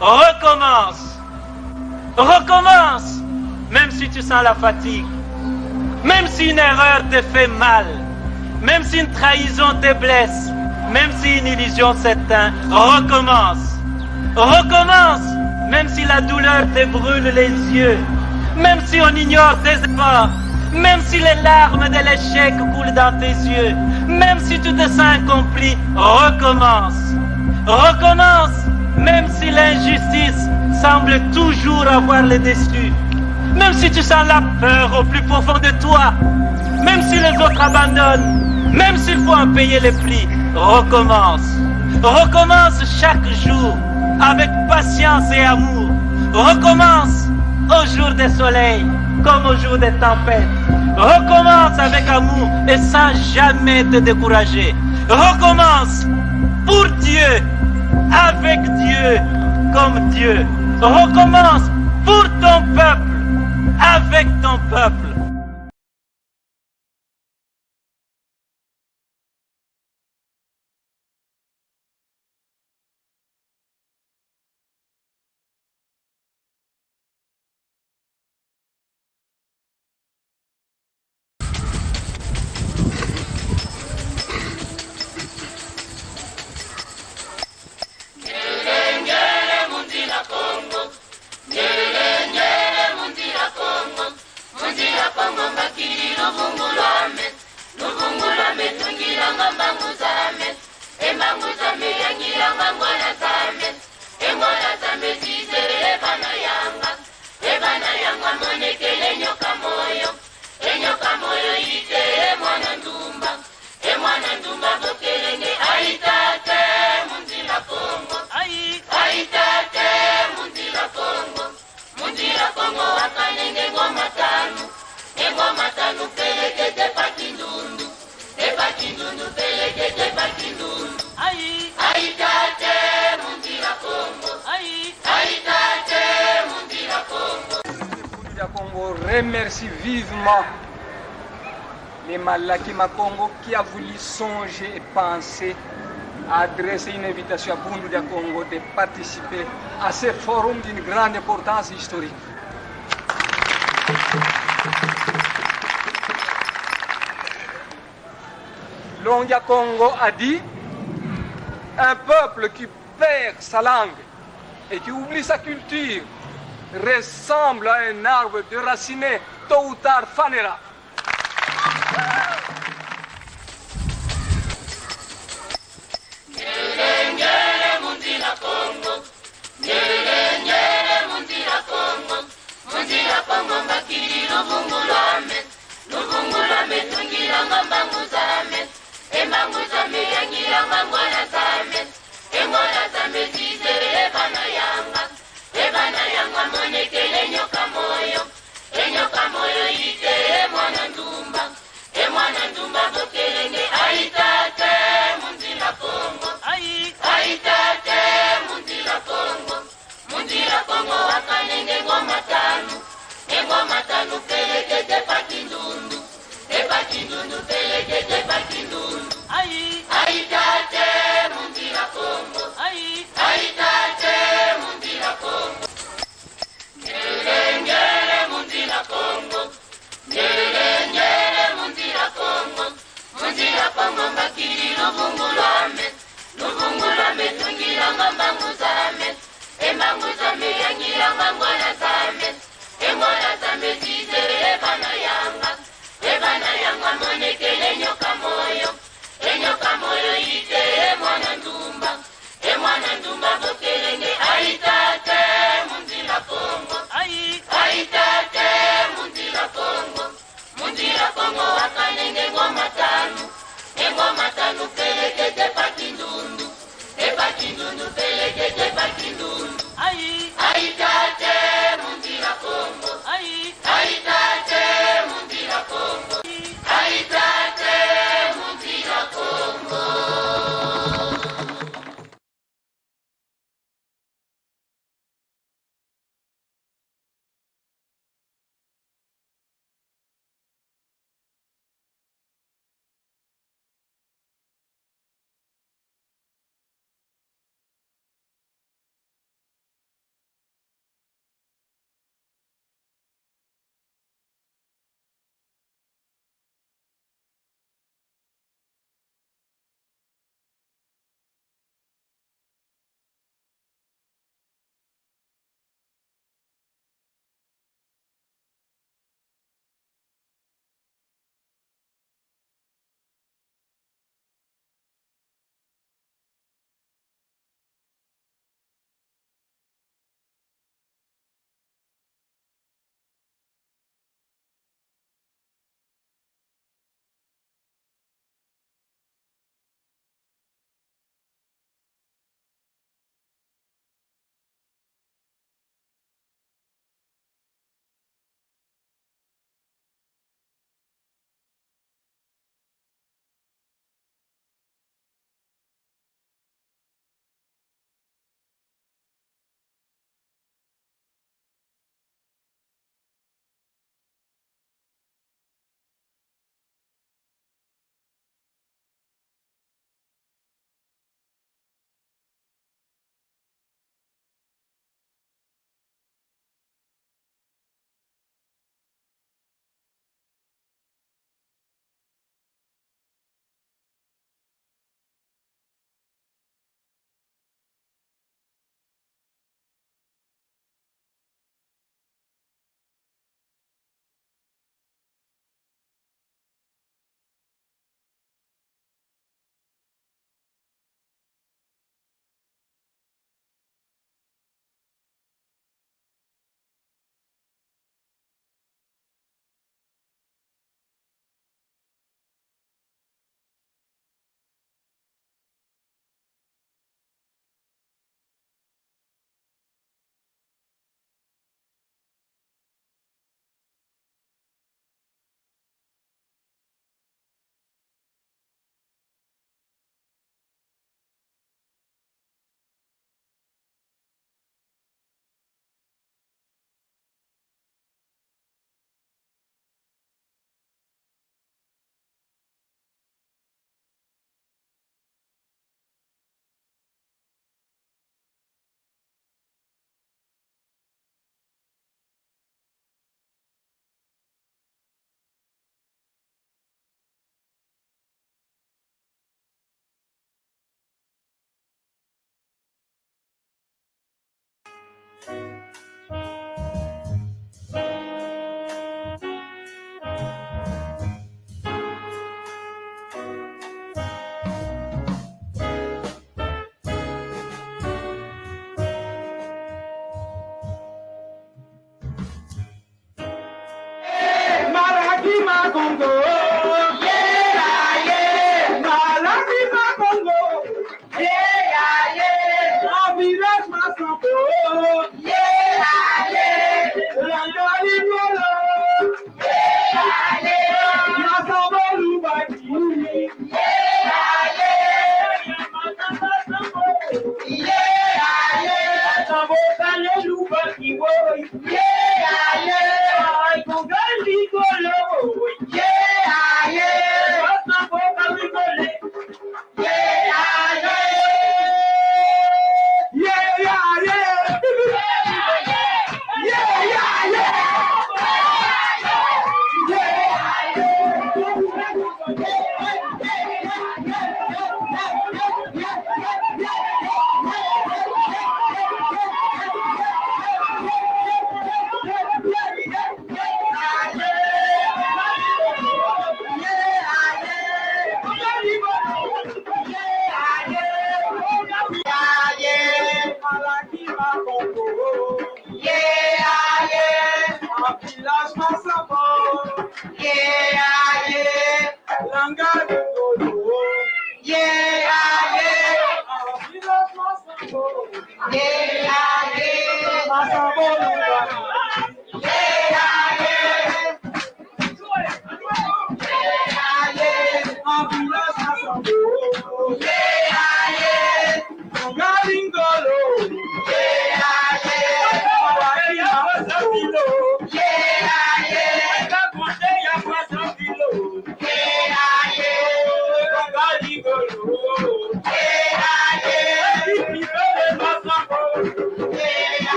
recommence. Recommence, même si tu sens la fatigue, même si une erreur te fait mal, même si une trahison te blesse, même si une illusion s'éteint, recommence. Recommence, même si la douleur te brûle les yeux, même si on ignore tes efforts, même si les larmes de l'échec coulent dans tes yeux, même si tu te sens incompris, recommence. Recommence, même si l'injustice semble toujours avoir le dessus, même si tu sens la peur au plus profond de toi, même si les autres abandonnent, même s'il faut en payer les prix, recommence. Recommence chaque jour avec patience et amour. Recommence au jour des soleils comme au jour des tempêtes. Recommence avec amour et sans jamais te décourager. Recommence pour Dieu, avec Dieu, comme Dieu. Recommence pour ton peuple, avec ton peuple. Congo remercie vivement les Malakima Congo qui a voulu songer et penser à adresser une invitation à Bundu dia Congo de participer à ce forum d'une grande importance historique. Longia Congo a dit: un peuple qui perd sa langue et qui oublie sa culture ressemble à un arbre déraciné, tôt ou tard fanera.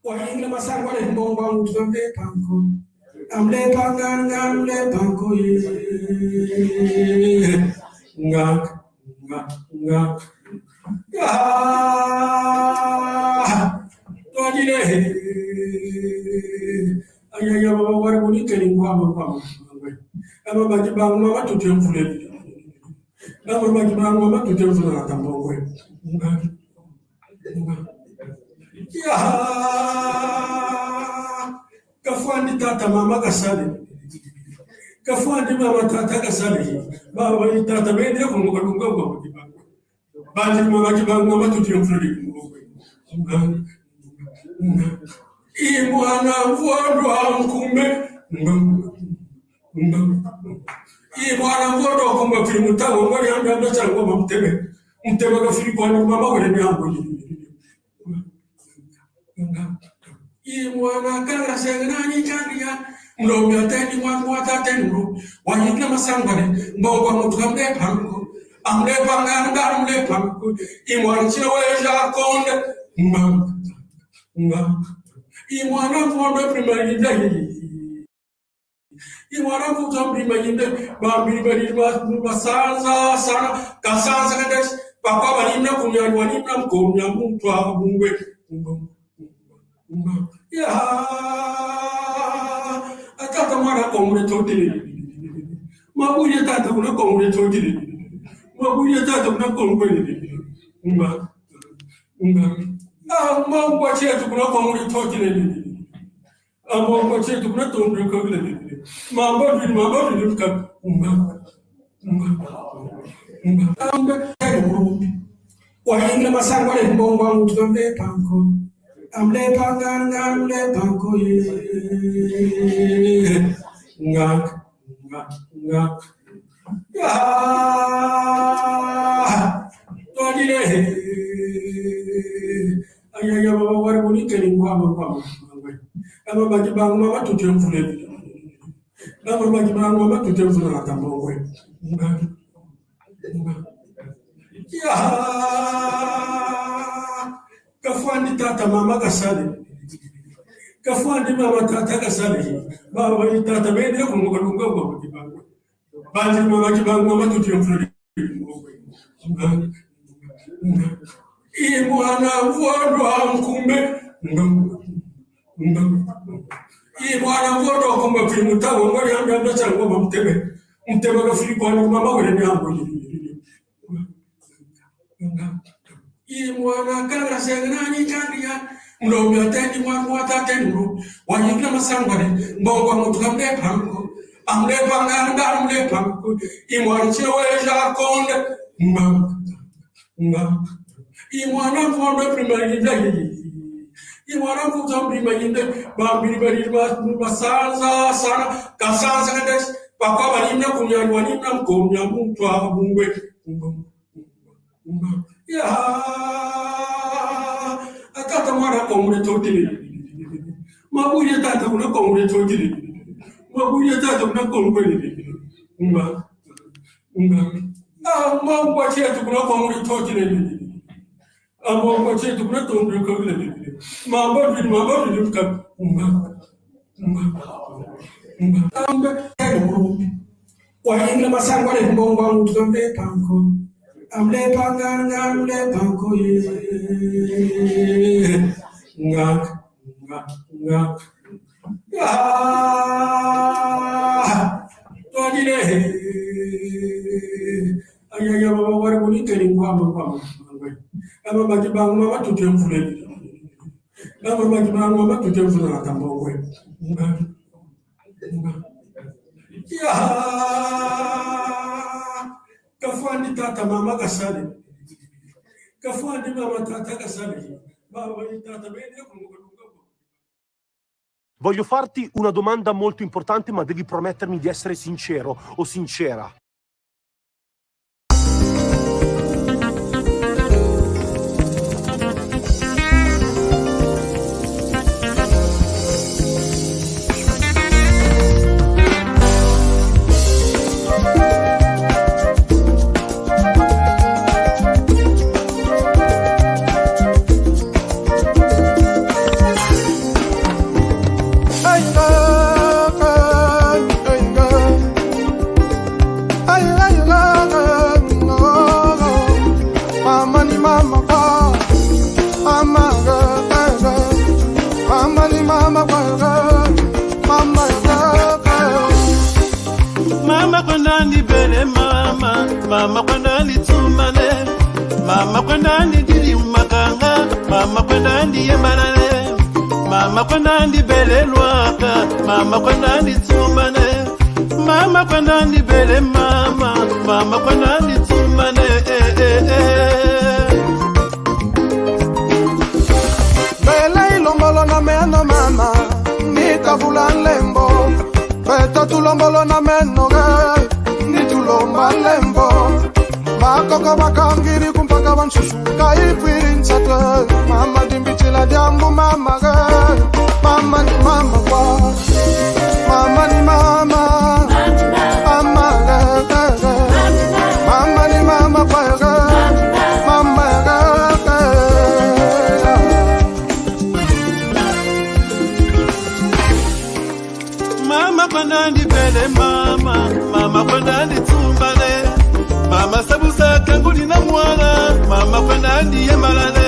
Wahinga masangwa le mbomba mtuambe panko. Amle pangan amle panko ye. Ngak ngak ngak. Tuaji le. Ayaya baba wari buni keli ngwa. Aba baji bang mama tutem fule. Aba baji bang mama tutem fule na tambo we. Ngak ngak. Ya kafuandi tata mama kasali kafuandi mama tata kasali baba ni tata bende kunga kunga kunga bandi mama mama tutimfuri imwana mvondo ankume imwana mvondo kumba filimu tawo ngori anda ndo chango mtebe ka filimu mama wale nyango Imwana kanga senani changia mlomya teni mwata teni mru wanyikna masangwane mbogwa mutukamde panko amle panganga amle panko imwana chino weja konde imwana mwondo primayinda imwana mwondo primayinda bambiri bari masanza sana kasanza kandes pakwa balimna kumya wanimna mkomya mutwa bungwe ya atata mara komure totile mabuye tata kuna komure totile mabuye tata kuna komure mambo chetu kuna komure totile mambo chetu kuna komure totile mambo vile Wahinga masangwa le mbongwa mutukambe panko. Amle panko ye. Ngak. Ya. Todile. Ayaya baba wari bonike ni ngwa. Ama bagi bangu mama tutemfule. Ama bagi bangu mama tutemfule na tambongwe. Ya. Kafuandi tata mama kasali. Kafuandi mama tata kasali. Baba ni tata bende kumugolunga kwa kibangu. Bali mama kibangu mama tutemfule. Imwana mvodo mkumbe. Imwana mvodo kumbe filmutago ngori amba chango mtebe. Mtebe ka filipano mama wale ni ambo. Imwana kala senani chandia. Mlobi ateni mwa tatenu. Wanyikla masangwale mbongwa mutukambe panko. Amle panko. Imwana cheweja konde. Imwana mvodo primarinda. Imwana mvodo primarinda. Bambiri basanza sana. Kasanza kades. Papa balimna kunyanywanina mkomya mutwa bungwe. Ya. Atata mwana komure totili. Mabuye tata kuna komure totili. Mabuye tata kuna komure. Mambo chetu kuna komure totili. Mambo chetu kuna komure totili. Mambo ni mka. Wahinga masangwa le mbongwa mutukambe panko. Amle panko ye. Ngak. Ya. Todile. Ayaya baba wari bonike ni ngwa. Ama bagi bangu mama tutemfule. Ama bagi bangu mama tutemfule na tambongwe. Ya. Kafuandi tata mama kasali. Kafuandi mama tata kasali. Baba ni tata bene kumugolunga. Voglio farti una domanda molto importante, ma devi promettermi di essere sincero o sincera. Mama kwenda nitumane, mama kwenda ndiri makanga, mama kwenda ndiyemalale, mama kwenda ndibelelwaka, mama kwenda nitumane, mama kwenda ndibele mama kwenda nitumane. Bele ilongolo na meno mama, nikavula lembo, beta tulongolo na meno nitulomba lembo bakoko bakangiri kumpaka banshushuka ipwinsatwe mama dimbichila jambu mama mama ni mama kwa mama ni mama mama mama ni mama kwa mama mama kwenda ndibele mama kwenda nditumbane, mama sabusa kanguli na mwana, mama kwenda ndiyemalale,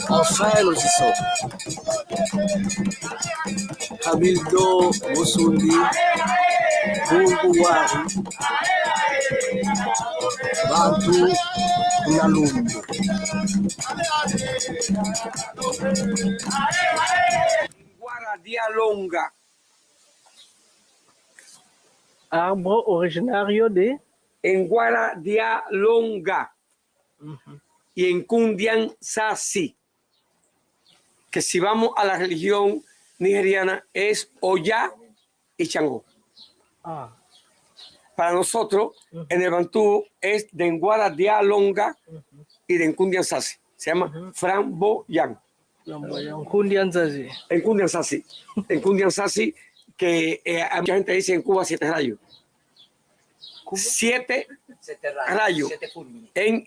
Enfin lozisson Habildo Musundi Bungu Wari Bantu Nalumbu Guaradialonga. Arbre originario de En Guaradialonga y en Kundian Sasi, que si vamos a la religión nigeriana es Oya y Changó. Para nosotros, en el Bantú es de Nguara Dialonga y de Kundian Sasi. Se llama Framboyán. En Kundian Sasi. En Kundian Sasi. En Kundian Sasi, que mucha gente dice en Cuba 7 rayos. 7 rayos. En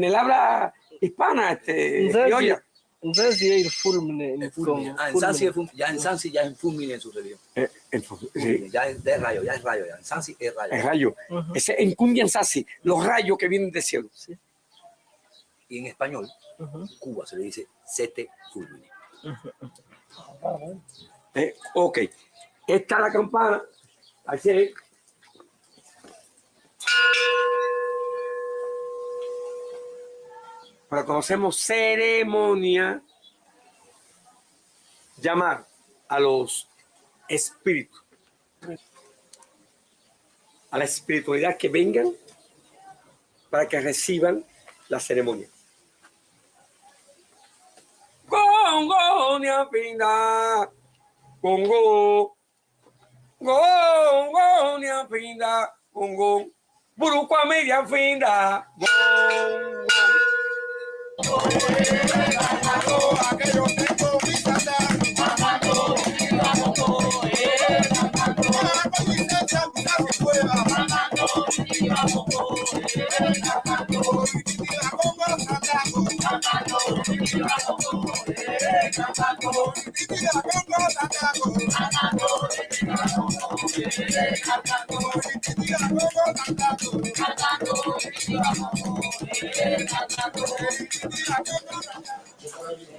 el habla hispana, criolla. En Sasi hay el fulmine. En Sansi ya es fulmine en su religión. Sí. Ya es de rayo, ya es rayo. Ya. En Sansi es rayo. El rayo. Ese en Kundian Sasi, los rayos que vienen del cielo. Sí. Y en español, en Cuba se le dice sete fulmine. Ok. Esta es la campana. Así. Pero conocemos ceremonia, llamar a los espíritus, a la espiritualidad que vengan para que reciban la ceremonia. Congo ni apinda, Congo, Congo ni apinda, Congo, Buruqua media finda, Congo.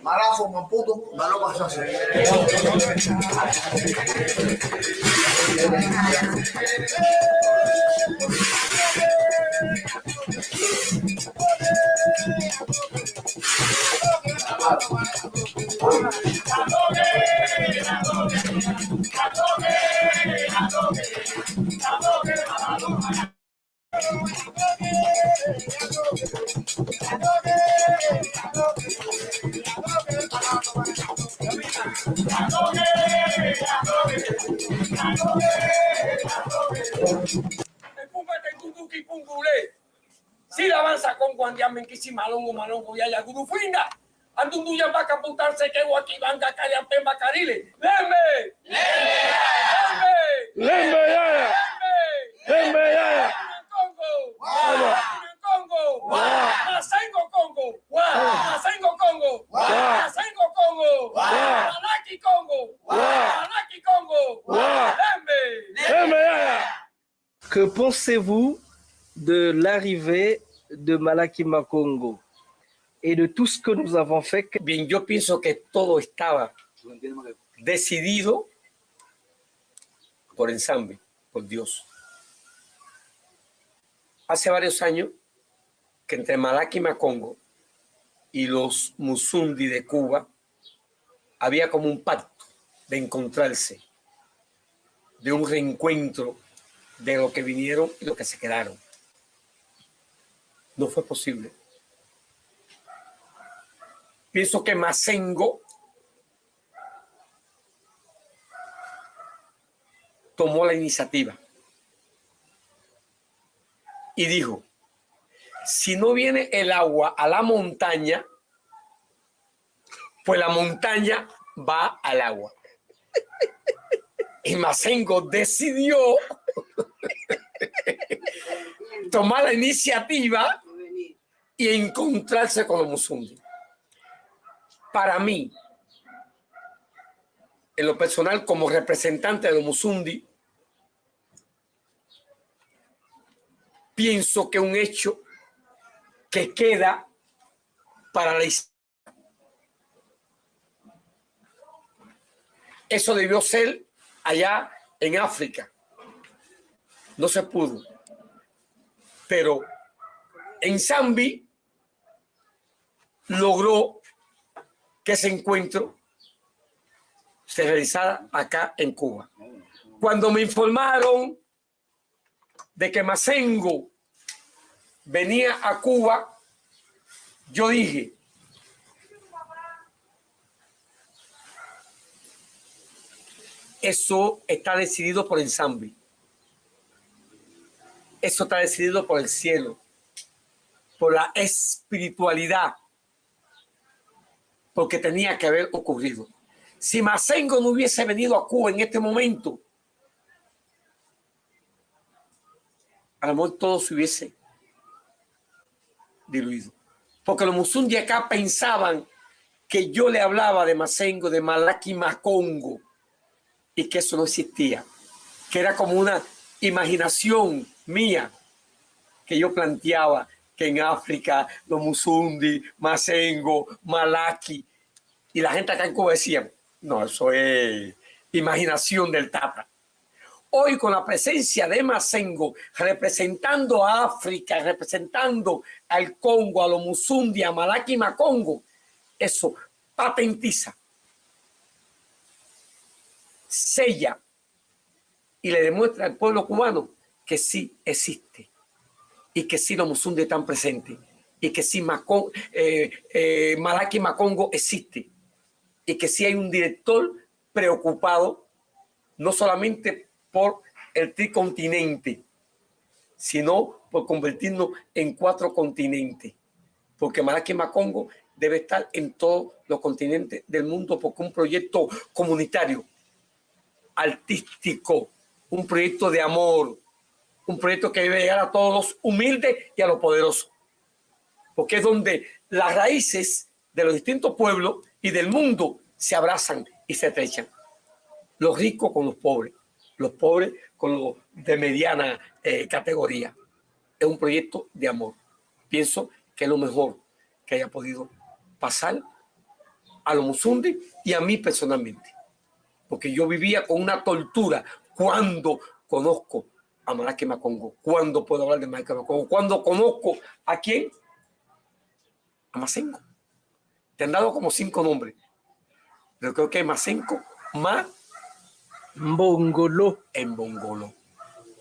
Malazo, Maputo, Galo Pasazo. Si la avanza con Guandiamen, que si malongo, malongo, y haya gurufinda. Andundu ya va a computarse que Guaquibanga, Cariapemba, Carile. ¡Lembe! ¡Lembe! ¡Lembe! ¡Lembe! ¡Lembe! ¡Congo! ¡Congo! ¡Masengo Congo! ¡Masengo Congo! ¡Masengo Congo! ¡Malaki Congo! ¡Malaki Congo! ¡Lembe! ¡Lembe! Que pensez-vous de l'arrivée de Malakima Congo et de tout ce que nous avons fait? Bien, yo pienso que todo estaba decidido por ensamble, por Dios. Hace varios años que entre Malakima Congo y los Musundi de Cuba había como un pacto de encontrarse, de un reencuentro de lo que vinieron y lo que se quedaron. No fue posible. pienso que Mazengo tomó la iniciativa y dijo, si no viene el agua a la montaña, pues la montaña va al agua. Y Mazengo decidió tomar la iniciativa y encontrarse con los Musundi. Para mí, en lo personal, como representante de los Musundi, pienso que es un hecho que queda para la historia. Eso debió ser allá en África. No se pudo. Pero en Zambi logró que ese encuentro se realizara acá en Cuba. Cuando me informaron de que Mazengo venía a Cuba, yo dije, eso está decidido por el Zambi. Eso está decidido por el cielo, por la espiritualidad, porque tenía que haber ocurrido. Si Mazengo no hubiese venido a Cuba en este momento, a lo mejor todo se hubiese diluido. Porque los Musundi acá pensaban que yo le hablaba de Mazengo, de Malaki Makongo, y que eso no existía, que era como una imaginación mía, que yo planteaba que en África los Musundi, Mazengo, Malaki, y la gente acá en Cuba decía, no, eso es imaginación del Tapa. Hoy con la presencia de Mazengo, representando a África, representando al Congo, a los Musundi, a Malaki Makongo, eso patentiza, sella y le demuestra al pueblo cubano que sí existe y que sí los Musundi están presentes y que sí Malaki Makongo existe y que sí hay un director preocupado no solamente por el tricontinente, sino por convertirnos en 4 continentes, porque Malaki Makongo debe estar en todos los continentes del mundo, porque un proyecto comunitario, artístico, un proyecto de amor, un proyecto que debe llegar a todos los humildes y a los poderosos, porque es donde las raíces de los distintos pueblos y del mundo se abrazan y se estrechan. Los ricos con los pobres con los de mediana categoría. Es un proyecto de amor. Pienso que es lo mejor que haya podido pasar a los Musundi y a mí personalmente, porque yo vivía con una tortura cuando conozco a Malaki Makongo, cuando puedo hablar de Malaki Makongo, cuando conozco a quién, a Mazengo. Te han dado como 5 nombres, pero creo que es Mazengo más Mbongolo. En Bongolo.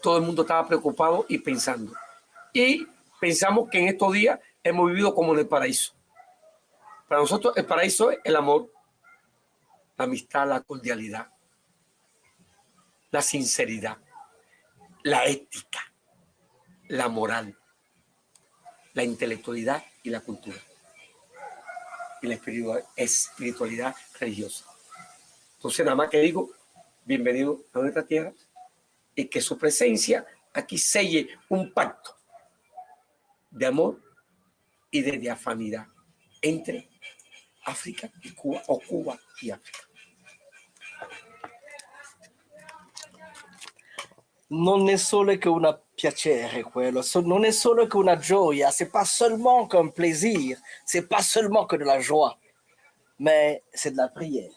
Todo el mundo estaba preocupado y pensando. Y pensamos que en estos días hemos vivido como en el paraíso. Para nosotros el paraíso es el amor, la amistad, la cordialidad, la sinceridad, la ética, la moral, la intelectualidad y la cultura. Y la espiritualidad religiosa. Entonces nada más que digo, bienvenido a nuestra tierra y que su presencia aquí selle un pacto de amor y de diafanidad entre África y Cuba, o Cuba y África. Non è solo che un piacere quello, non è solo che una gioia, c'est pas seulement qu'un plaisir, c'est pas seulement que de la joie, mais c'est de la prière.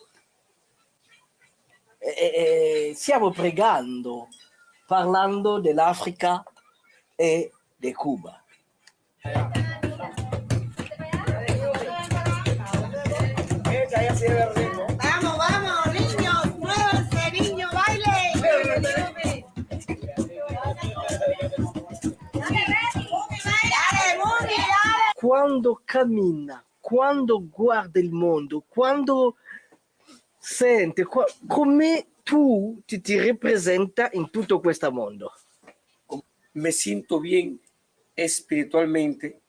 E stiamo pregando, parlando dell'Africa e di Cuba. Vamos, vamos, niños, muévanse, niños, baile. Quando cammina quando guardi il mondo, quando senti, come tu ti representa in tutto questo mondo? Me siento bien espiritualmente,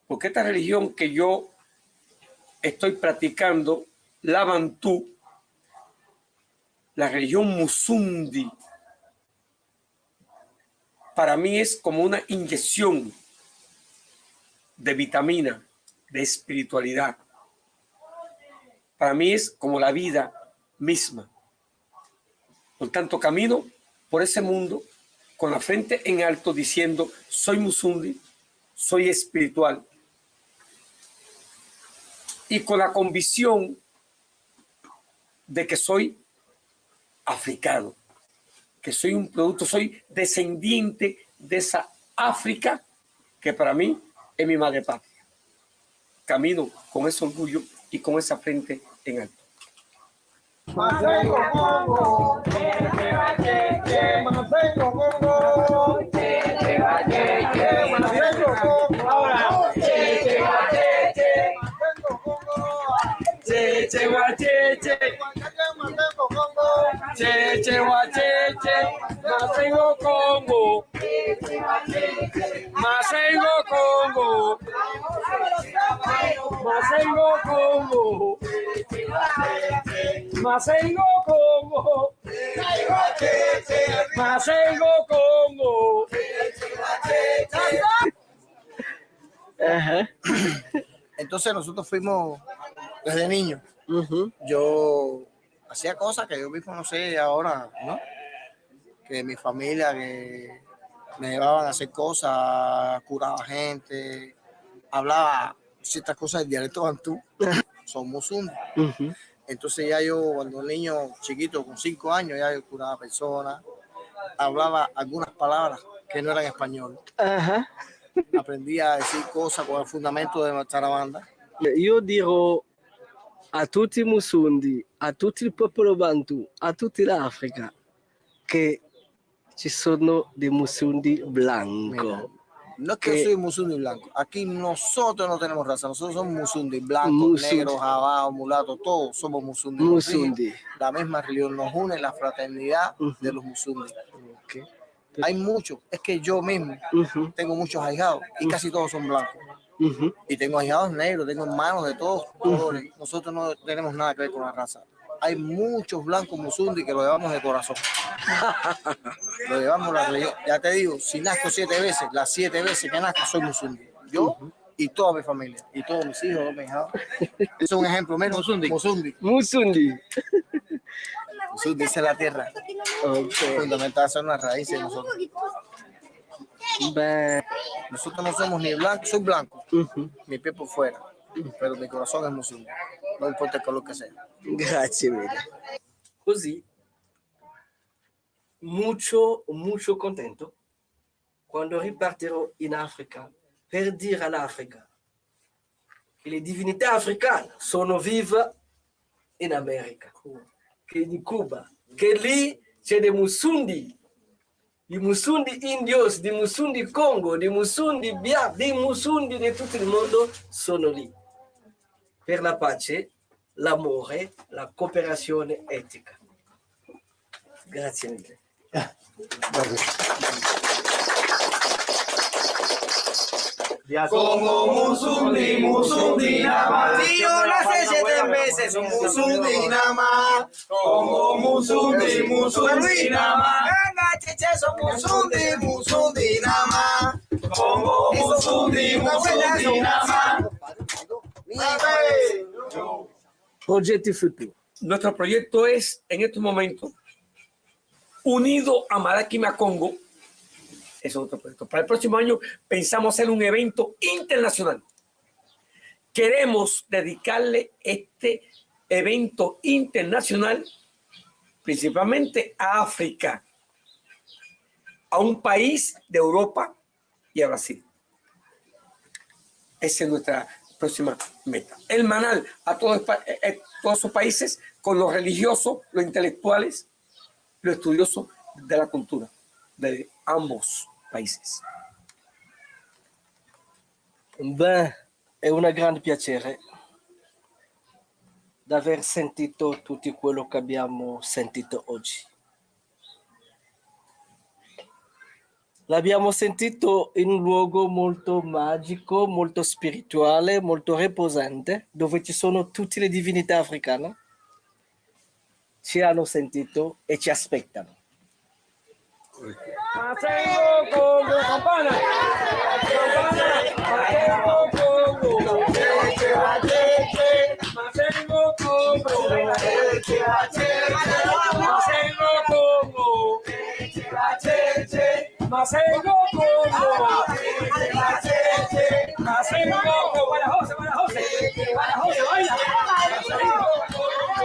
porque esta religión que yo estoy practicando, la Bantú, la religión Musundi, para mí es como una inyección de vitamina, de espiritualidad. Para mí es como la vida misma. Por tanto, camino por ese mundo con la frente en alto diciendo, soy Musundi, soy espiritual. Y con la convicción de que soy africano, que soy un producto, soy descendiente de esa África que para mí es mi madre patria. Camino con ese orgullo y con esa frente en alto. Masengo Congo, Masengo Congo, Masengo Congo, Masengo Congo, Masengo Congo. Entonces nosotros fuimos desde niños. Yo hacía cosas que yo mismo no sé ahora, ¿no? Que mi familia, que me llevaban a hacer cosas, curaba gente, hablaba ciertas cosas del dialecto bantú, son musundi. Entonces ya yo, cuando un niño chiquito, con 5 años, ya yo curaba personas, hablaba algunas palabras que no eran español. Aprendí a decir cosas con el fundamento de nuestra banda. Io dirò a tutti i Musundi, a tutto il popolo Bantu, a tutta l'Africa, che ci sono dei Musundi blanco. No es que yo soy musundi blanco. Aquí nosotros no tenemos raza. Nosotros somos musundi blancos, negros, jabados, mulatos, todos somos musundi. Musundi. La misma religión nos une, la fraternidad de los musundi. Hay muchos. Es que yo mismo tengo muchos ahijados y casi todos son blancos. Y tengo ahijados negros, tengo hermanos de todos colores. Nosotros no tenemos nada que ver con la raza. Hay muchos blancos musundi que lo llevamos de corazón. Lo llevamos la religión. Ya te digo, si nazco 7 veces, las 7 veces que nazco soy musundi. Yo y toda mi familia, y todos mis hijos, todos mis hijados. Eso es un ejemplo, mira, Musundi. Musundi. Musundi. Musundi es la tierra. Fundamental son las raíces de nosotros. Nosotros no somos ni blancos, soy blanco, mi piel por fuera, pero mi corazón es musundi. No importa el color que sea. Grazie mille. Così, molto contento quando ripartirò in Africa per dire all'Africa che le divinità africane sono vive in America, che in Cuba, che lì c'è dei Musundi, di Musundi indios, di Musundi Congo, di Musundi Bia, dei Musundi di tutto il mondo sono lì per la pace, l'amore, la cooperazione etica. Grazie mille. Como Musundi, Musundi nada más. Si yo nací 7 veces, son musundi nada más. Como Musundi, Musundi nada más. Venga, cheche, son musundi, musundi nada más. Como Musundi, Musundi nada más. Progetti futuri. Nuestro proyecto es, en estos momentos, unido a Maraquima Congo. Es otro proyecto. Para el próximo año pensamos hacer un evento internacional. Queremos dedicarle este evento internacional principalmente a África, a un país de Europa y a Brasil. Esa es nuestra próxima meta. Hermanar a todos esos países con los religiosos, los intelectuales, los estudiosos de la cultura de ambos países. Ben, È un grande piacere di aver sentito tutto quello che abbiamo sentito oggi. L'abbiamo sentito in un luogo molto magico, molto spirituale, molto riposante, dove ci sono tutte le divinità africane. Ci hanno sentito e ci aspettano. Masengo Congo, campana. Masengo Congo. Masengo Congo. Masengo Congo. Masengo Congo. Masengo Congo. Guadajoce, Guadajoce. Guadajoce, baila. Masengo Congo.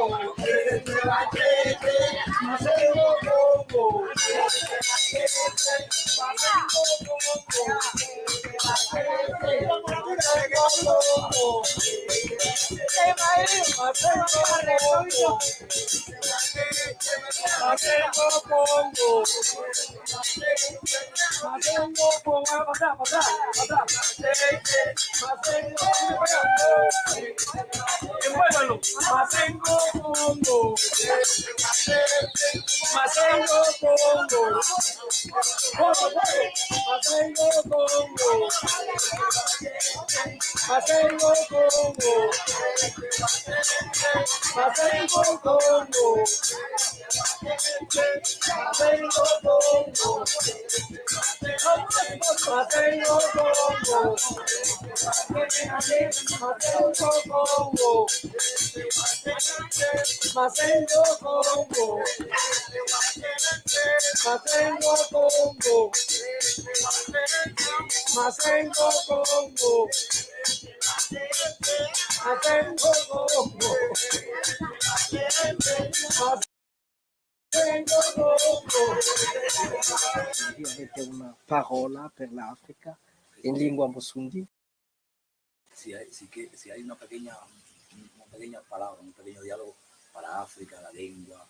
Avete una parola per l'Africa in lingua Musundi? Si hay una pequeña palabra, un pequeño diálogo para África, la lengua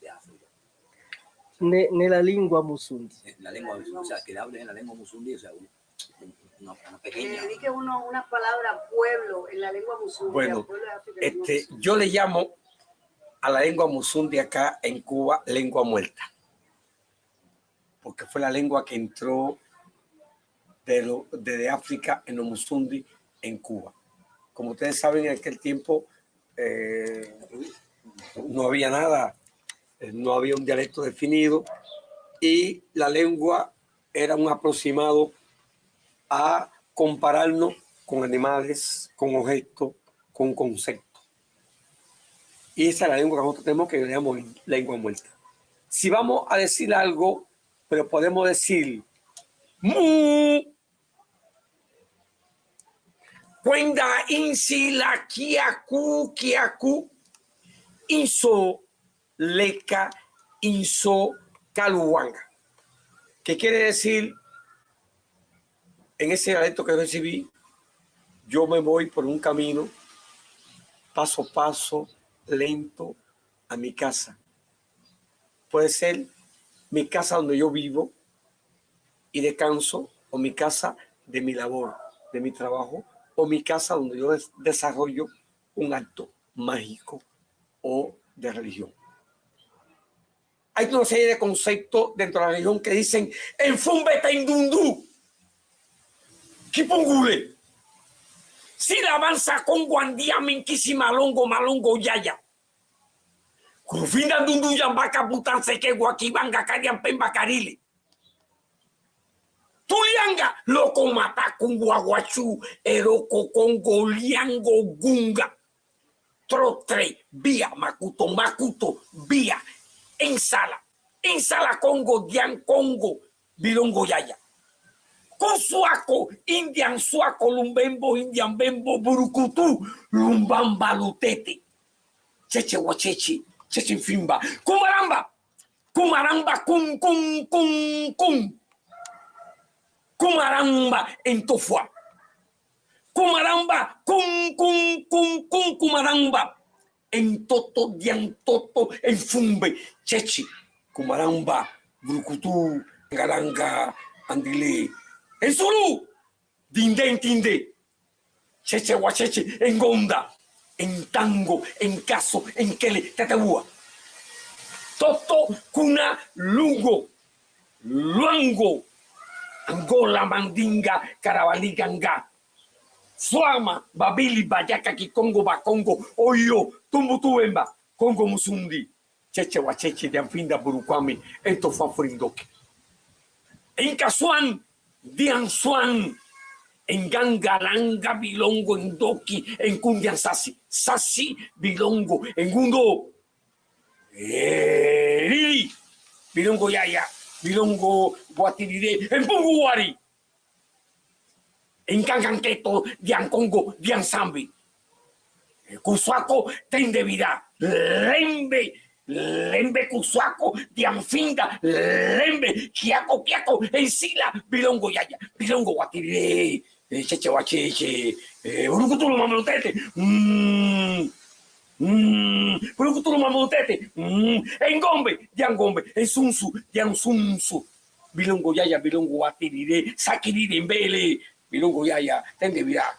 de África. Nella lingua Musundi. La lengua, o sea, que hable en la lengua Musundi, o sea, una pequeña. Dedique una palabra pueblo en la lengua musundi. Bueno, yo le llamo a la lengua Musundi acá en Cuba lengua muerta, porque fue la lengua que entró desde África en los Musundi en Cuba. Como ustedes saben, en aquel tiempo no había nada, no había un dialecto definido y la lengua era un aproximado a compararnos con animales, con objetos, con conceptos. Y esa es la lengua que nosotros tenemos, que le llamamos lengua muerta. Si vamos a decir algo, pero podemos decir mu, cuenda insi la kiaku, inso leca, inso caluanga. ¿Qué quiere decir? En ese dialecto que recibí, yo me voy por un camino, paso a paso, lento, a mi casa. Puede ser mi casa donde yo vivo y descanso, o mi casa de mi labor, de mi trabajo, o mi casa donde yo desarrollo un acto mágico o de religión. Hay una serie de conceptos dentro de la religión que dicen enfumbeta indundú, kipungule, si la avanza con guandía minquisi malongo yaya, Rufina dundu yambaka putan seke guakibanga karian pemba karile. Tuyanga loko mata kunguaguachu eroko kongo liango gunga. Trotre via makuto via ensala Congo dian Congo bilongo yaya. Kosuako indian suako lumbembo indian bembo burukutu lumbamba lutete. Cheche wachechi cheche fimba kumaramba kum kumaramba en tofua. Kumaramba kum kumaramba en toto dian toto en fumbe chechi kumaramba burukutu garanga andile en sulu dinde cheche guacheche, en gonda, en tango, en caso, en kele, tatabua. Toto, kuna, lugo, luango, Angola, mandinga, carabaliganga. Suama, babili, bayaka, kikongo, bakongo, oyo, tumbutuemba, Congo musundi, cheche wacheche de anfinda burukwami, esto fanfrindoki. En Casuan, Diansuan, en Gangaranga, Bilongo, en Doki, en Kundian Sasi, Sasi, Bilongo, en Gundo, Riri, Bilongo Yaya, Bilongo Guatiride, en Punguari, en Ganganqueto, Dian Congo, Dian Sambi. Cusuaco tende vida, lembe, lembe cusuaco, dianfinda, lembe, kiaco, ensila, bilongo yaya, bilongo guatire, cheche guacheche, urucuturo mamelutete, urucuturo mamelutete, engombe, diangombe, ensunsu, diansunsu, bilongo yaya, bilongo guatire, sakirire, embele, bilongo yaya, tende vida.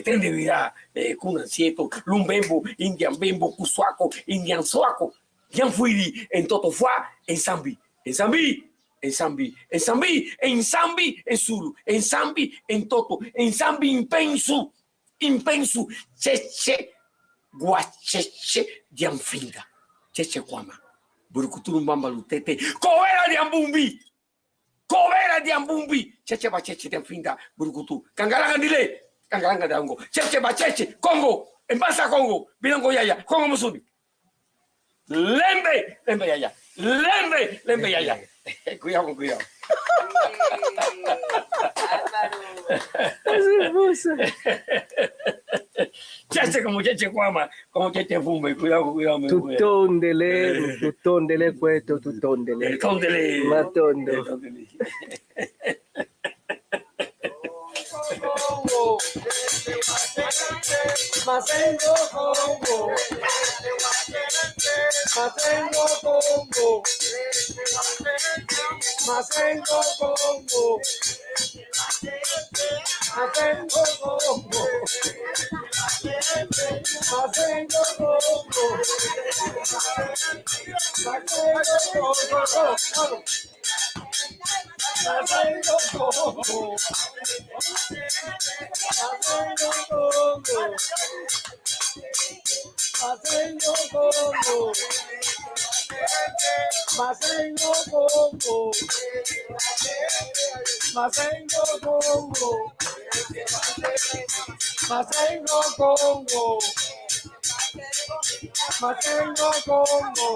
Tende vida, Cunancieto, Lumbembo, Indian Bembo, Cusuaco, Indian Soaco, Yanfuiri, en Totofua, en Zambi, en Zambi, en Zambi, en Zambi, en Zambi, en Zulu, en Zambi, en Toto, en Zambi, impensu, impensu, cheche, guacheche, dianfinda, cheche guama, Burucuturu Mamba Lutete, Coera de Ambumbi, Coera de Ambumbi, cheche bacheche dianfinda, Burucutu, Cangarangandile. Kangaranga dango, cheche bacheche, Congo, en basa Congo, bilongo yaya, Congo musudi. Lembe, lembe yaya, lembe yaya. Cuidado, cuidado. Cheche como cheche cuama, como cheche fume, cuidado, cuidado. Tutondele cueto, tutondele. Tondele. Matondo. Congo, Masengo Congo, Masengo Congo, Masengo Congo, Masengo Congo, Masengo Congo,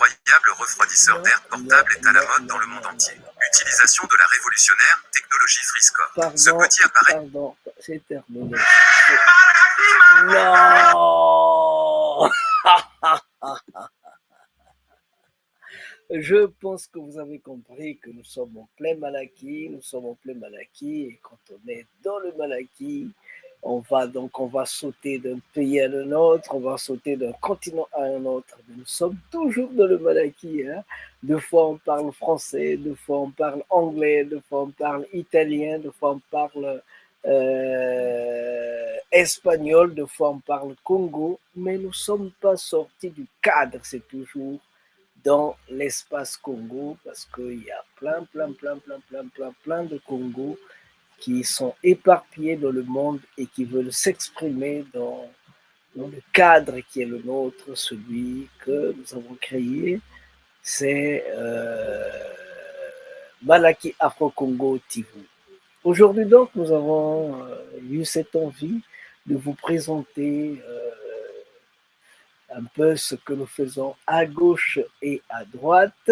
Incroyable refroidisseur d'air portable est à la mode dans le monde entier. Utilisation de la révolutionnaire technologie Frisco. Ce petit appareil... Pardon, c'est terminé. Non. Je pense que vous avez compris que nous sommes en plein Malaki, et quand on est dans le Malaki, On va sauter d'un pays à un autre, on va sauter d'un continent à un autre. Mais nous sommes toujours dans le Malaki. Hein? Deux fois on parle français, deux fois on parle anglais, deux fois on parle italien, deux fois on parle espagnol, deux fois on parle Congo. Mais nous ne sommes pas sortis du cadre, c'est toujours dans l'espace Congo, parce qu'il y a plein de Congo qui sont éparpillés dans le monde et qui veulent s'exprimer dans le cadre qui est le nôtre, celui que nous avons créé, c'est Malaki Afro-Congo TV. Aujourd'hui donc, nous avons eu cette envie de vous présenter un peu ce que nous faisons à gauche et à droite,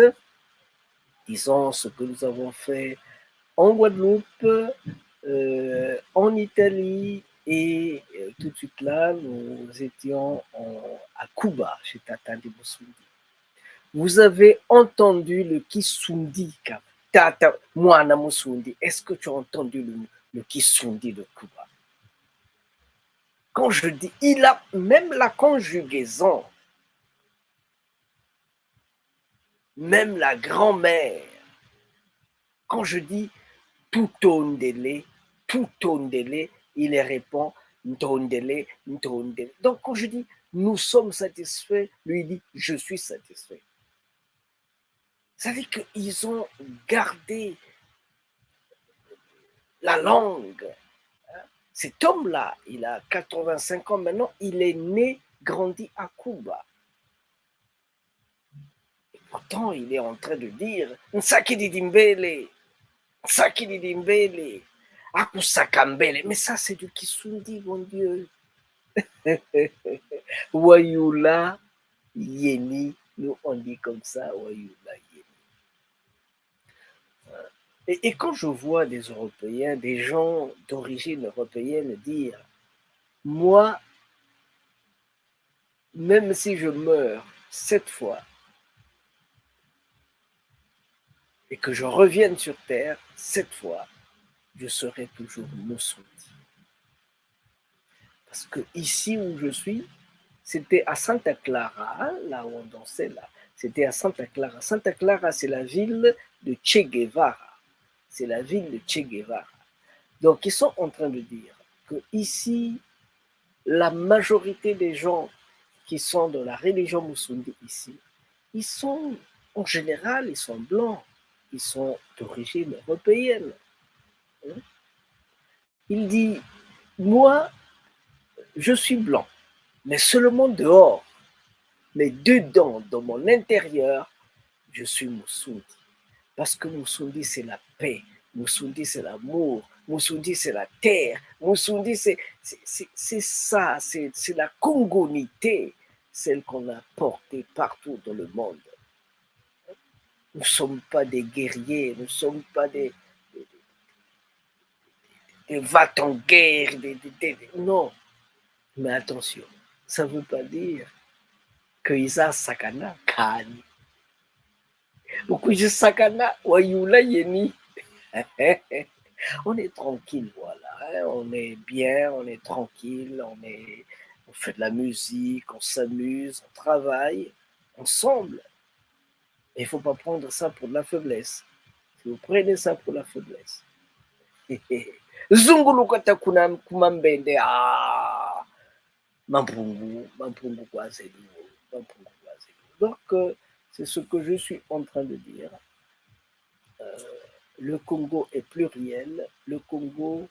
disons ce que nous avons fait en Guadeloupe, en Italie, et tout de suite là, nous étions à Cuba, chez Tata de Moussoundi. Vous avez entendu le Kisundi, Tata Mouana Moussoundi. Est-ce que tu as entendu le Kisundi de Cuba? Quand je dis, il a même la conjugaison, même la grand-mère. Quand je dis Tutondele, il répond Ntondele, Ntondele. Donc quand je dis nous sommes satisfaits, lui dit je suis satisfait. Ça veut dire qu'ils ont gardé la langue. Cet homme-là, il a 85 ans maintenant, il est né, grandi à Cuba. Et pourtant, il est en train de dire Nsaki Didimbele, Akusakambele. Mais ça, c'est du Kisundi, mon Dieu. Wayula Yeni, nous on dit comme ça, Wayula Yeni. Et quand je vois des Européens, des gens d'origine européenne dire, moi, même si je meurs 7 fois et que je revienne sur Terre 7 fois, je serai toujours Moussoundi. Parce que ici où je suis, c'était à Santa Clara, hein, là où on dansait là, c'était à Santa Clara. Santa Clara, c'est la ville de Che Guevara. C'est la ville de Che Guevara. Donc, ils sont en train de dire que ici, la majorité des gens qui sont dans la religion Moussoundi ici, ils sont, en général, ils sont blancs, ils sont d'origine européenne. Il dit, moi, je suis blanc, mais seulement dehors. Mais dedans, dans mon intérieur, je suis Moussoundi. Parce que Moussoundi, c'est la paix. Moussoundi, c'est l'amour. Moussoundi, c'est la terre. Moussoundi, c'est ça, c'est la congonité, celle qu'on a portée partout dans le monde. Nous ne sommes pas des guerriers, nous ne sommes pas des va-t-en-guerre, non. Mais attention, ça ne veut pas dire que Isa Sakana Kani. Ukuji Sakana Wayula Yeni. On est tranquille, voilà. On est bien, on est tranquille, on fait de la musique, on s'amuse, on travaille ensemble. Il ne faut pas prendre ça pour de la faiblesse. Si vous prenez ça pour la faiblesse. Zungulukata kumambende mampungu kwazelu. Donc c'est ce que je suis en train de dire. Le Congo est pluriel, le Congo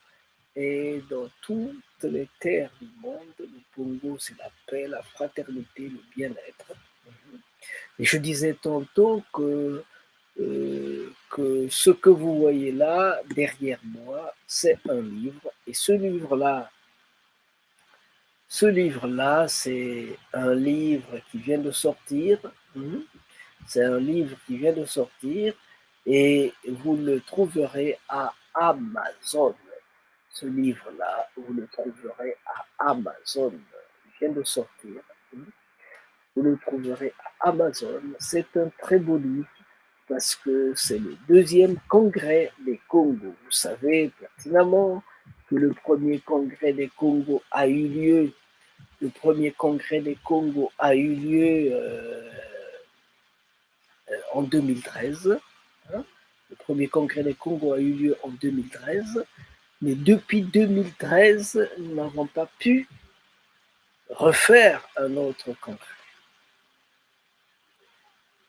est dans toutes les terres du monde. Le Congo, c'est la paix, la fraternité, le bien-être. Et je disais tantôt que ce que vous voyez là, derrière moi, c'est un livre. Et ce livre-là, c'est un livre qui vient de sortir. C'est un livre qui vient de sortir et vous le trouverez à Amazon. Ce livre-là, vous le trouverez à Amazon. Il vient de sortir. Vous le trouverez à Amazon. C'est un très beau livre parce que c'est le 2e congrès des Congo. Vous savez pertinemment que le premier congrès des Congo a eu lieu. Le premier congrès des Congo a eu lieu en 2013. Hein. Le premier congrès des Congo a eu lieu en 2013. Mais depuis 2013, nous n'avons pas pu refaire un autre congrès.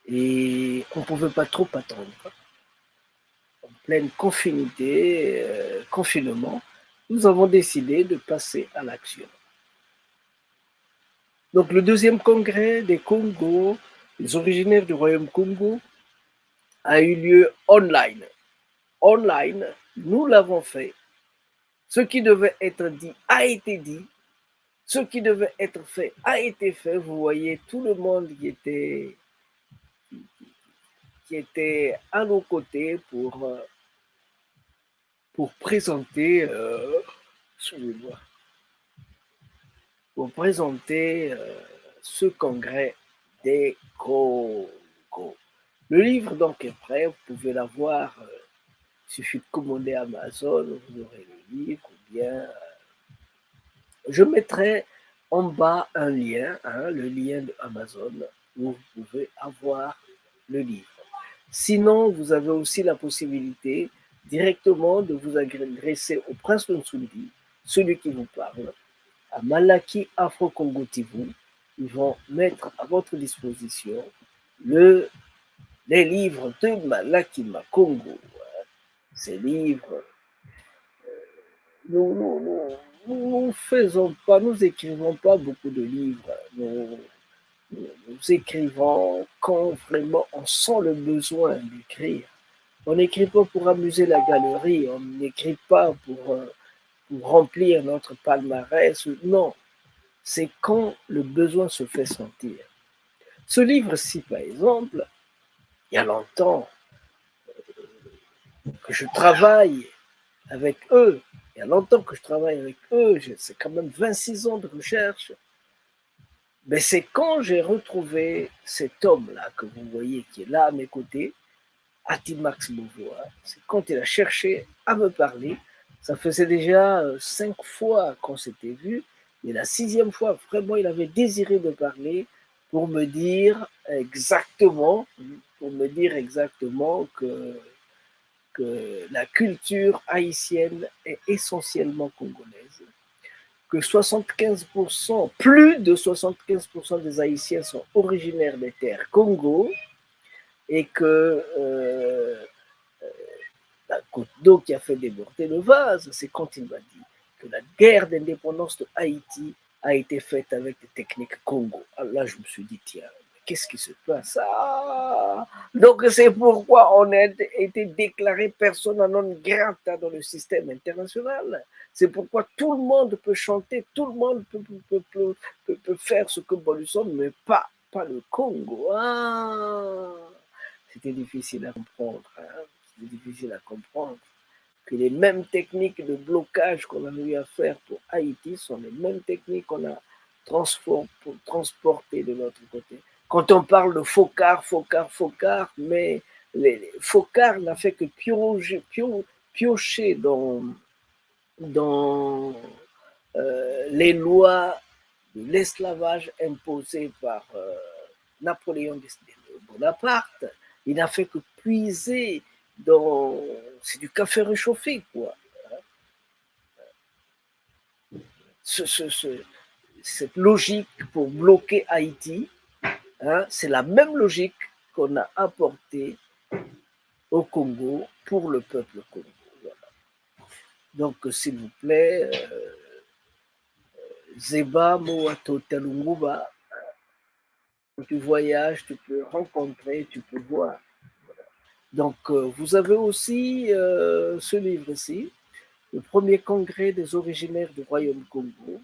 Et on ne pouvait pas trop attendre. En pleine confinement, nous avons décidé de passer à l'action. Donc le deuxième congrès des Congo, les originaires du royaume Congo, a eu lieu online. Online, nous l'avons fait. Ce qui devait être dit a été dit. Ce qui devait être fait a été fait. Vous voyez tout le monde qui était à nos côtés pour présenter, ce congrès des Congo. Le livre donc est prêt, vous pouvez l'avoir, il suffit de commander Amazon, vous aurez le livre, ou bien je mettrai en bas un lien, le lien de Amazon, où vous pouvez avoir le livre. Sinon, vous avez aussi la possibilité directement de vous adresser au Prince Nsundi, celui qui vous parle, à Malaki Afro-Congo TV. Ils vont mettre à votre disposition les livres de Malaki Makongo. Ces livres, nous écrivons pas beaucoup de livres. Nous écrivons quand vraiment on sent le besoin d'écrire. On n'écrit pas pour amuser la galerie, on n'écrit pas pour remplir notre palmarès. Non, c'est quand le besoin se fait sentir. Ce livre-ci, par exemple, il y a longtemps que je travaille avec eux. Il y a longtemps que je travaille avec eux. C'est quand même 26 ans de recherche. Mais c'est quand j'ai retrouvé cet homme-là que vous voyez qui est là à mes côtés, Atimax Beauvoir. C'est quand il a cherché à me parler. Ça faisait déjà 5 fois qu'on s'était vu. Et la 6e fois, vraiment, il avait désiré de parler pour me dire exactement que la culture haïtienne est essentiellement congolaise, que 75%, plus de 75% des Haïtiens sont originaires des terres Congo, et que la goutte d'eau qui a fait déborder le vase, c'est quand il m'a dit que la guerre d'indépendance de Haïti a été faite avec des techniques Congo. Alors là, je me suis dit, tiens, qu'est-ce qui se passe? Donc c'est pourquoi on a été déclaré persona non grata dans le système international. C'est pourquoi tout le monde peut chanter, tout le monde peut faire ce que nous sommes, mais pas le Congo. C'était difficile à comprendre. C'était difficile à comprendre que les mêmes techniques de blocage qu'on a eu à faire pour Haïti sont les mêmes techniques qu'on a transportées de l'autre côté. Quand on parle de Focard, mais Focard n'a fait que piocher dans les lois de l'esclavage imposées par Napoléon Bonaparte. Il n'a fait que puiser dans... C'est du café réchauffé, quoi. Cette logique pour bloquer Haïti, c'est la même logique qu'on a apportée au Congo pour le peuple congolais. Voilà. Donc, s'il vous plaît, Zeba Moato Talunguba, quand tu voyages, tu peux rencontrer, tu peux voir. Voilà. Donc, vous avez aussi ce livre-ci, le premier congrès des originaires du royaume Congo.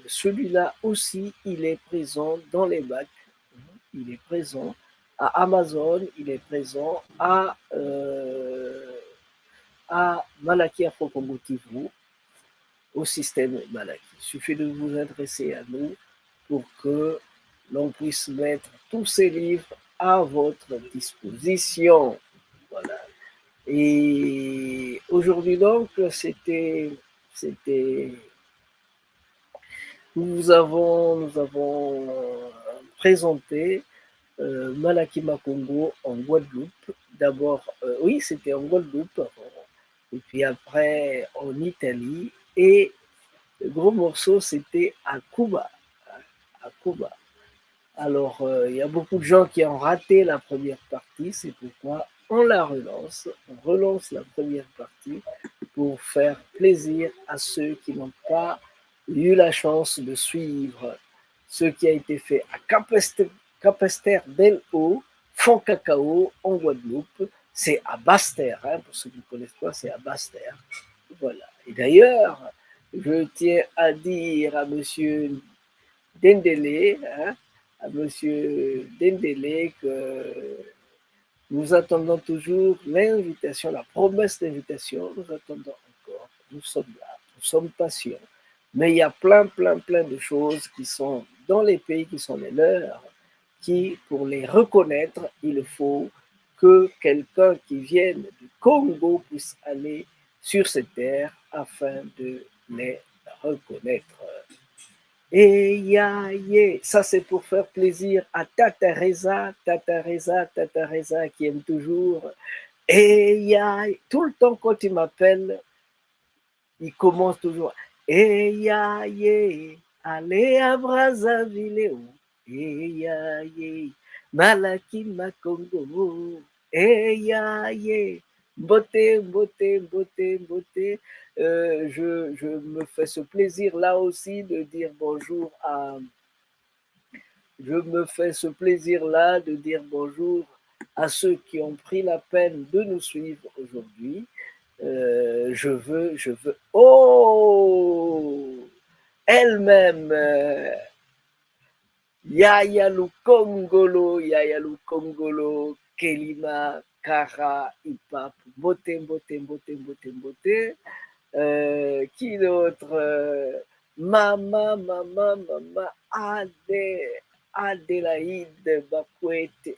Celui-là aussi, il est présent dans les bacs. Il est présent à Amazon, il est présent à Malaki Afro-Congo TV, au système Malaki. Il suffit de vous adresser à nous pour que l'on puisse mettre tous ces livres à votre disposition. Voilà. Et aujourd'hui donc, c'était c'était... Nous avons présenté Malakima Congo en Guadeloupe. D'abord, oui, c'était en Guadeloupe, et puis après en Italie, et le gros morceau, c'était à Cuba. À Cuba. Alors, il y a beaucoup de gens qui ont raté la première partie, c'est pourquoi on la relance. On relance la première partie pour faire plaisir à ceux qui n'ont pas eu la chance de suivre ce qui a été fait à Capesterre del Haut, Fond Cacao, en Guadeloupe. C'est à Basse-Terre, hein, pour ceux qui ne connaissent pas, c'est à Basse-Terre. Voilà. Et d'ailleurs, je tiens à dire à monsieur Dendele, hein, à monsieur Dendele que nous attendons toujours l'invitation, la promesse d'invitation, nous attendons encore, nous sommes là, nous sommes patients, mais il y a plein de choses qui sont dans les pays qui sont les leurs, qui, pour les reconnaître, il faut que quelqu'un qui vienne du Congo puisse aller sur cette terre afin de les reconnaître. Et ça c'est pour faire plaisir à Tata Reza qui aime toujours. Et tout le temps quand il m'appelle, il commence toujours. Et allez à Brazzaville, Malakima Congo, beauté. Je me fais ce plaisir là aussi de dire bonjour à. Je me fais ce plaisir là de dire bonjour à ceux qui ont pris la peine de nous suivre aujourd'hui. Je veux. Oh, elle-même. Yaya Lukongolo, Kelima, Kara, Ipap, beauté. Qui d'autre? Mama, Adélaïde Bakwete,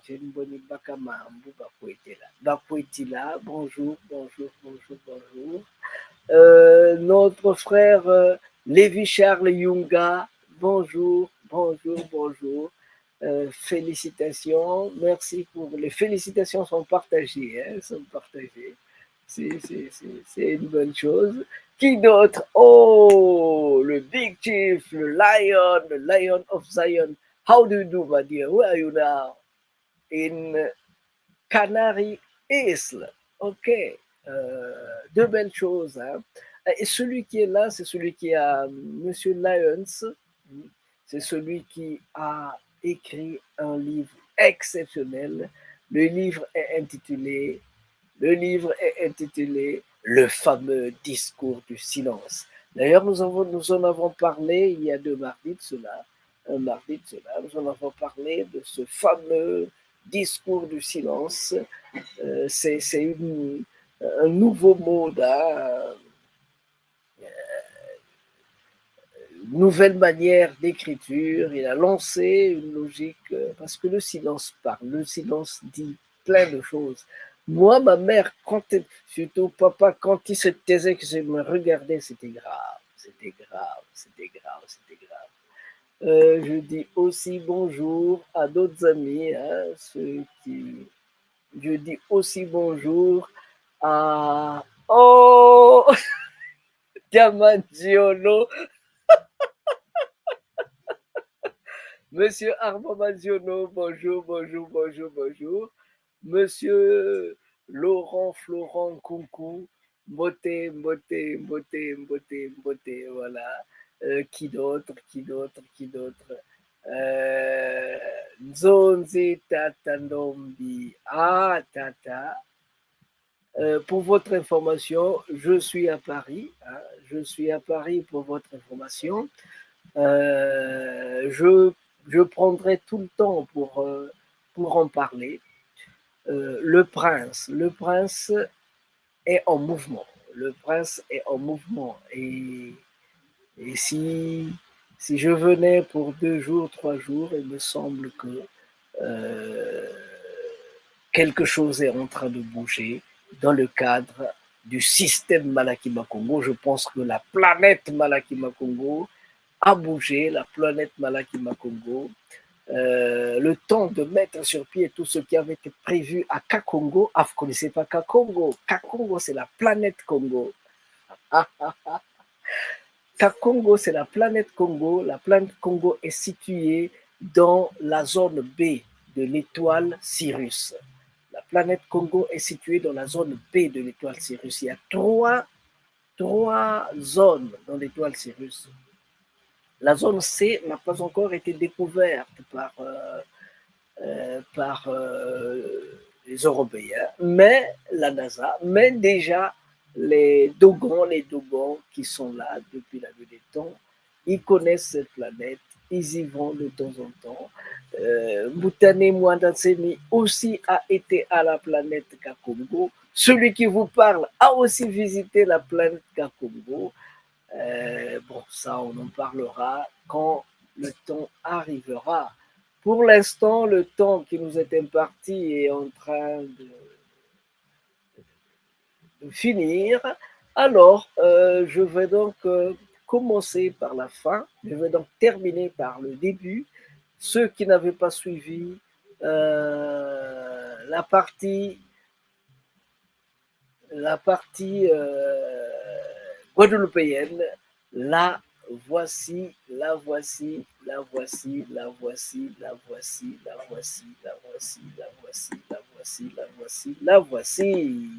Jenboni Bakamambu Bakwete là, bonjour. Notre frère Lévi Charles Yunga, bonjour. Félicitations, merci pour les félicitations sont partagées, c'est une bonne chose. Qui d'autre? Oh, le Big Chief, le Lion of Zion. How do you do, my dear? Where are you now? In Canary Isles. Ok, deux belles choses. Hein? Et celui qui est là, c'est celui qui a Monsieur Lyons. C'est celui qui a écrit un livre exceptionnel. Le livre est intitulé Le fameux discours du silence. D'ailleurs, nous en avons parlé il y a 2 mardis de cela. Nous en avons parlé de ce fameux discours du silence. C'est un nouveau mode, nouvelle manière d'écriture. Il a lancé une logique, parce que le silence parle, le silence dit plein de choses. Moi, ma mère, surtout papa, quand il se taisait, que je me regardais, c'était grave. Je dis aussi bonjour à d'autres amis, je dis aussi bonjour à... Oh Diamandiono. Monsieur Armand Manziono, bonjour. Monsieur Laurent Florent Kunku, beauté, voilà. Qui d'autre? Nzonzi Tatandombi. Ah, Tata. Pour votre information, je suis à Paris. Pour votre information. Je prendrai tout le temps pour en parler. Le prince est en mouvement. Et si je venais pour 2 jours, 3 jours, il me semble que quelque chose est en train de bouger dans le cadre du système Malakima Congo. Je pense que la planète Malakima Congo a bougé, la planète Malakima Congo. Le temps de mettre sur pied tout ce qui avait été prévu à Kakongo. Ah, vous ne connaissez pas Kakongo? Kakongo, c'est la planète Congo. Kakongo, c'est la planète Congo. La planète Congo est située dans la zone B de l'étoile Sirius. La planète Congo est située dans la zone B de l'étoile Sirius. Il y a trois zones dans l'étoile Sirius. La zone C n'a pas encore été découverte par les Européens, mais la NASA, mais déjà les Dogons qui sont là depuis la nuit des temps, ils connaissent cette planète, ils y vont de temps en temps. Boutane Mwandansemi aussi a été à la planète Kakongo. Celui qui vous parle a aussi visité la planète Kakongo. Bon, ça, on en parlera quand le temps arrivera. Pour l'instant, le temps qui nous est imparti est en train de finir. Alors, je vais donc commencer par la fin. Je vais donc terminer par le début. Ceux qui n'avaient pas suivi la partie guadeloupéenne, la voici.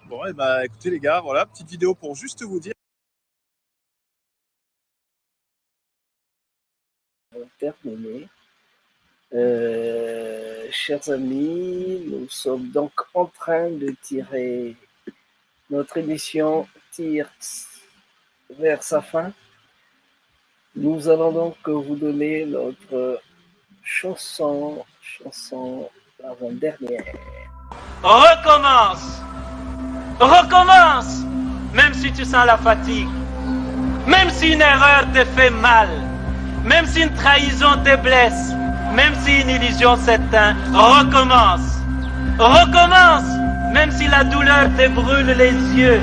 Bon, et bah écoutez les gars, voilà, petite vidéo pour juste vous dire. Terminé. Chers amis, nous sommes donc en train de tirer, notre émission tire vers sa fin. Nous allons donc vous donner notre chanson avant-dernière. Recommence. Recommence. Même si tu sens la fatigue. Même si une erreur te fait mal. Même si une trahison te blesse. Même si une illusion s'éteint. Recommence. Recommence. Même si la douleur te brûle les yeux.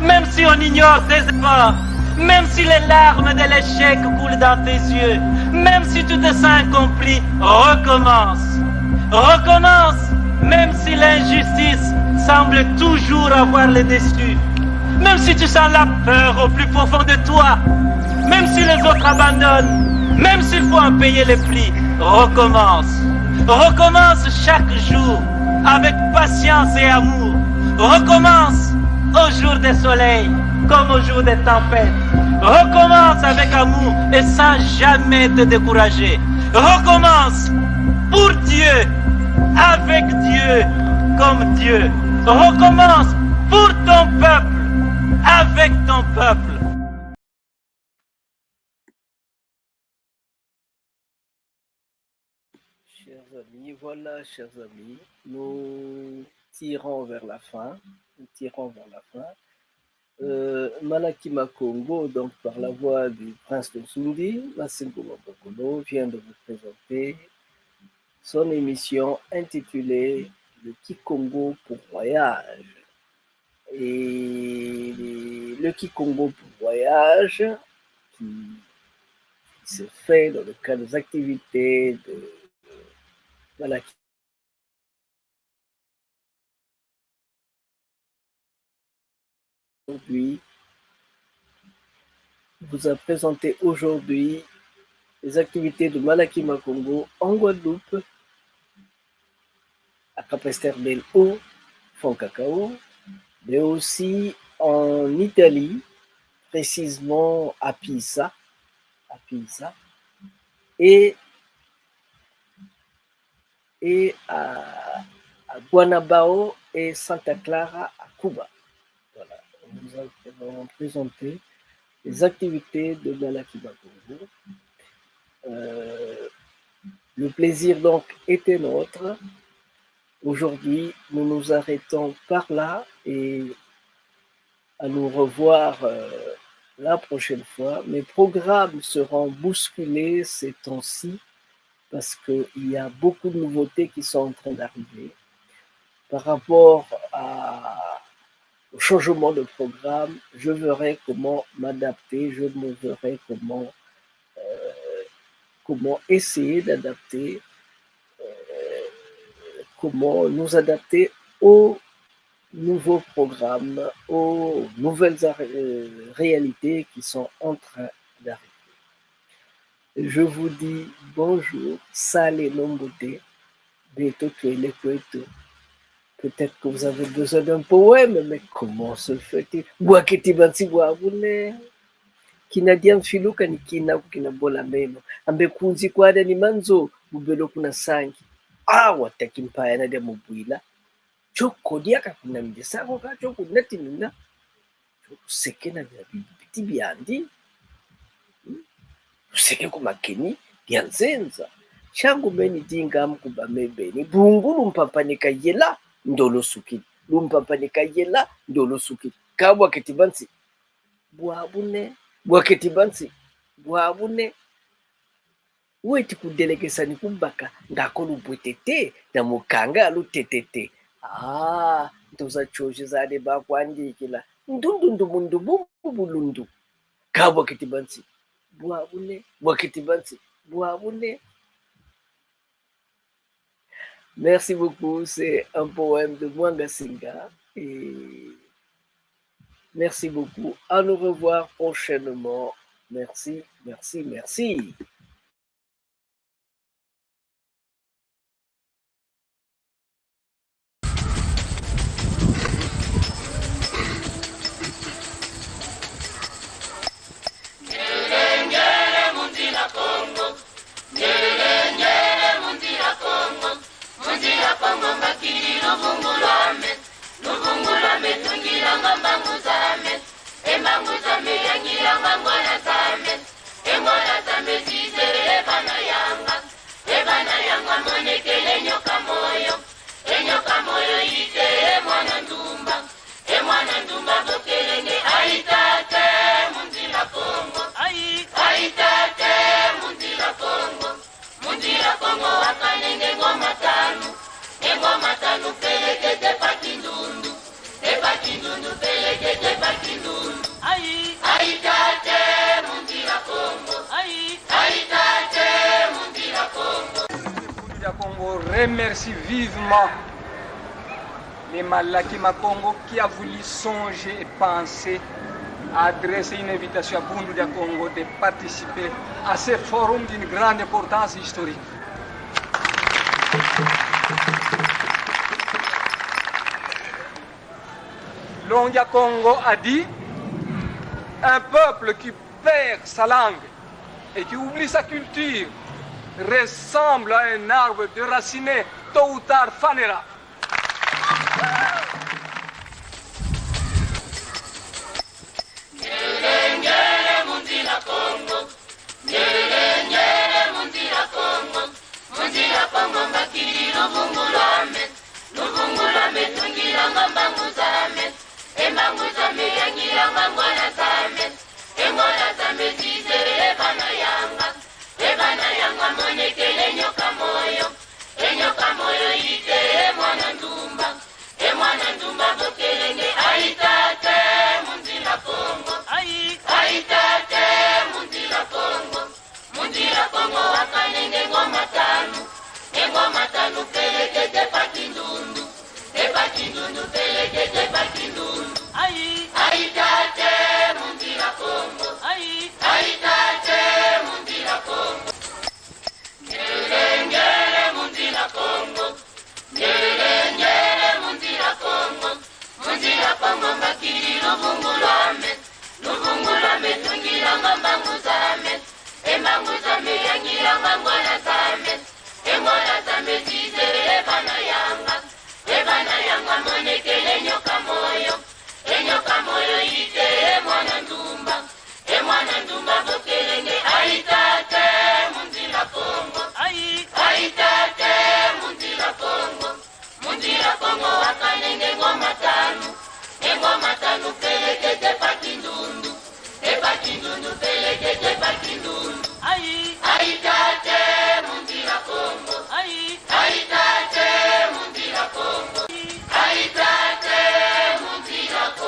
Même si on ignore tes efforts. Même si les larmes de l'échec coulent dans tes yeux. Même si tu te sens incompris. Recommence. Recommence. Même si l'injustice semble toujours avoir le dessus. Même si tu sens la peur au plus profond de toi. Même si les autres abandonnent. Même s'il faut en payer les prix. Recommence. Recommence chaque jour avec patience et amour. Recommence au jour des soleils comme au jour des tempêtes. Recommence avec amour et sans jamais te décourager. Recommence pour Dieu, avec Dieu, comme Dieu. Recommence pour ton peuple, avec ton peuple. Chers amis, voilà, chers amis, nous tirons vers la fin. Malaki Makongo, donc par la voix du prince de Sundi, Masengo Mabokolo, vient de vous présenter son émission intitulée Le Kikongo pour voyage. Et le Kikongo pour voyage, qui se fait dans le cadre des activités de Malaki. Aujourd'hui, vous a présenté aujourd'hui les activités de Malaki Makongo en Guadeloupe, à Capesterre-Belle Eau, Fond Cacao, mais aussi en Italie, précisément à Pisa, et à Guanabao et Santa Clara à Cuba. Voilà, nous avons présenté les activités de Malaki Makongo. Le plaisir donc était nôtre. Aujourd'hui, nous nous arrêtons par là et à nous revoir la prochaine fois. Mes programmes seront bousculés ces temps-ci parce qu'il y a beaucoup de nouveautés qui sont en train d'arriver. Par rapport au changement de programme, je verrai comment m'adapter, je me verrai comment essayer d'adapter, comment nous adapter aux nouveaux programmes, aux nouvelles réalités qui sont en train d'arriver. Je vous dis bonjour, salé nomboté, beto tuele kwetu. Peut-être que vous avez besoin d'un poème, mais comment se fait-il? Bwaketi bansi bwabune. Kinadiam filuka ni kina kina bola meno. Ambe kunzi kwada ni manzo, bubelo kuna sangi. Wataki mpaya na de mubwila. Choko diaka kuna mdesako ka choko neti nina. Choko seke na biti biandi. Seke kumakeni bianzenza. Changu meni dinga mkuba mebeni. Bungulu mpapanika yela ndolo sukili. Lumpapanika yela ndolo sukili. Kabwa ketibansi. Bwabune. Bwaketibansi. Bwabune. Weti kudelegesa ni kumbaka ngakolo bwetete na mukanga alu tetete. Ntoza choje zade bakwandikila. Ndundu mundu bubulundu. Kabwa ketibansi. Bwabune. Bwaketibansi. Bwabune. Merci beaucoup, c'est un poème de Mwangasinga et merci beaucoup. À nous revoir prochainement. Merci, merci, merci. makili luvungulame luvungulame tungilanga mbangu zame embangu zame yangilanga ngola zame engola zame zizere ebana yanga monekele enyoka moyo ite emwana ndumba bokelenge aitate mundila Kongo aitate mundila Kongo wakanenge ngoma tanu pelekete pakindundu pelekete pakindundu aitate mundila Kongo aitate mundila Kongo. Le Congo remercie vivement les Malaki Makongo qui a voulu songer et penser à adresser une invitation à Bundu de Congo de participer à ce forum d'une grande importance historique. Longia Congo a dit un peuple qui perd sa langue et qui oublie sa culture ressemble à un arbre déraciné, tôt ou tard fanera. Luvungulame tungilanga mbangu zame embangu zame yangilanga ngola zame zizere ebana yanga monekele enyoka moyo ite emwana ndumba bokelenge aitate mundila Kongo aitate mundila Kongo wakanenge ngoma tanu pelekete pakindundu pelekete pakindundu aitate mundila Kongo aitate mundila Kongo ngere mundila Kongo makili luvungulame tungilanga mbangu zame embangu zame yangilanga ngola zame zizere ebana yanga monekele enyoka moyo ite emwana ndumba bokelenge aitate mundila Kongo aitate mundila Kongo wakanenge ngoma tanu pelekete pakindundu pelekete pakindundu